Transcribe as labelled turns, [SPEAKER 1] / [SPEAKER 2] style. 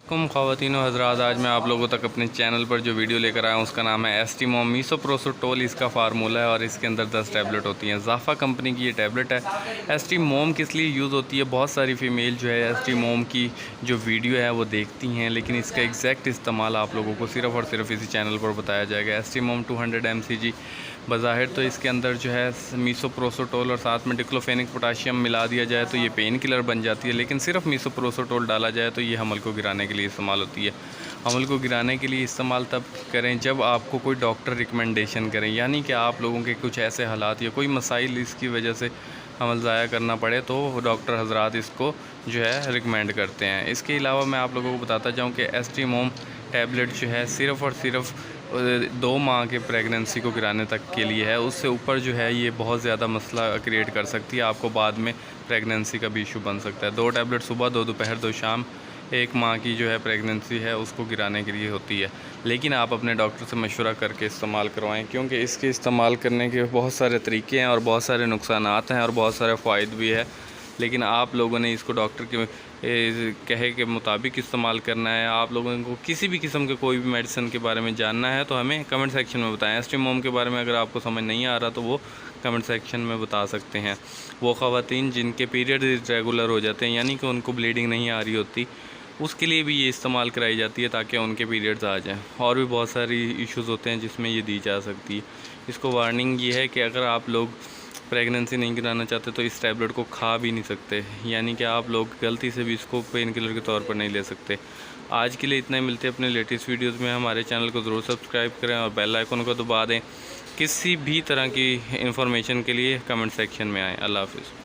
[SPEAKER 1] ख़वातीन व हज़रात, आज मैं आप लोगों तक अपने चैनल पर जो वीडियो लेकर आया हूँ उसका नाम है एस्टीमोम मीसोप्रोसोटोल। इसका फार्मूला है और इसके अंदर 10 टैबलेट होती हैं। ज़ाफ़ा कंपनी की ये टैबलेट है। एस्टीमोम किस लिए यूज़ होती है? बहुत सारी फ़ीमेल जो है एस्टीमोम की जो वीडियो है वो देखती हैं, लेकिन इसका एग्जैक्ट इस्तेमाल आप लोगों को सिर्फ़ और सिर्फ इसी चैनल पर बताया जाएगा। एस्टीमोम 200 mcg बज़ाहिर तो इसके अंदर जो है मीसोप्रोसोटोल और साथ में डिक्लोफेनिक पोटाशियम मिला दिया जाए तो ये पेन किलर बन जाती है, लेकिन सिर्फ मीसोप्रोसोटोल डाला जाए तो ये हमल को गिराने के लिए इस्तेमाल होती है। हमल को गिराने के लिए इस्तेमाल तब करें जब आपको कोई डॉक्टर रिकमेंडेशन करें, यानी कि आप लोगों के कुछ ऐसे हालात या कोई मसाइल इसकी वजह से हमल ज़ाया करना पड़े तो डॉक्टर हज़रात इसको जो है रिकमेंड करते हैं। इसके अलावा मैं आप लोगों को बताता जाऊँ कि एस्टीमोम टैबलेट जो है सिर्फ़ और सिर्फ 2 माह के प्रेगनेंसी को गिराने तक के लिए है। उससे ऊपर जो है ये बहुत ज़्यादा मसला क्रिएट कर सकती है, आपको बाद में प्रेगनेंसी का भी इशू बन सकता है। 2 टैबलेट सुबह, 2 दोपहर, 2 शाम 1 माह की जो है प्रेगनेंसी है उसको गिराने के लिए होती है। लेकिन आप अपने डॉक्टर से मशवरा करके इस्तेमाल करवाएं, क्योंकि इसके इस्तेमाल करने के बहुत सारे तरीके हैं और बहुत सारे नुकसानात हैं और बहुत सारे फ़ायदे भी है। लेकिन आप लोगों ने इसको डॉक्टर के कहे के मुताबिक इस्तेमाल करना है। आप लोगों को किसी भी किस्म के कोई भी मेडिसिन के बारे में जानना है तो हमें कमेंट सेक्शन में बताएं। एस्टीमोम के बारे में अगर आपको समझ नहीं आ रहा तो वो कमेंट सेक्शन में बता सकते हैं। वो ख़वातीन जिनके पीरियड रेगुलर हो जाते हैं, यानी कि उनको ब्लीडिंग नहीं आ रही होती, उसके लिए भी ये इस्तेमाल कराई जाती है ताकि उनके पीरियड्स आ जाएं। और भी बहुत सारी इश्यूज़ होते हैं जिसमें ये दी जा सकती है। इसको वार्निंग ये है कि अगर आप लोग प्रेगनेंसी नहीं गिराना चाहते तो इस टैबलेट को खा भी नहीं सकते, यानी कि आप लोग गलती से भी इसको पेन किलर के तौर पर नहीं ले सकते। आज के लिए इतना ही, मिलते हैं अपने लेटेस्ट वीडियोस में। हमारे चैनल को ज़रूर सब्सक्राइब करें और बेल आइकन को दबा दें। किसी भी तरह की इंफॉर्मेशन के लिए कमेंट सेक्शन में आएँ। अल्लाह हाफ़िज़।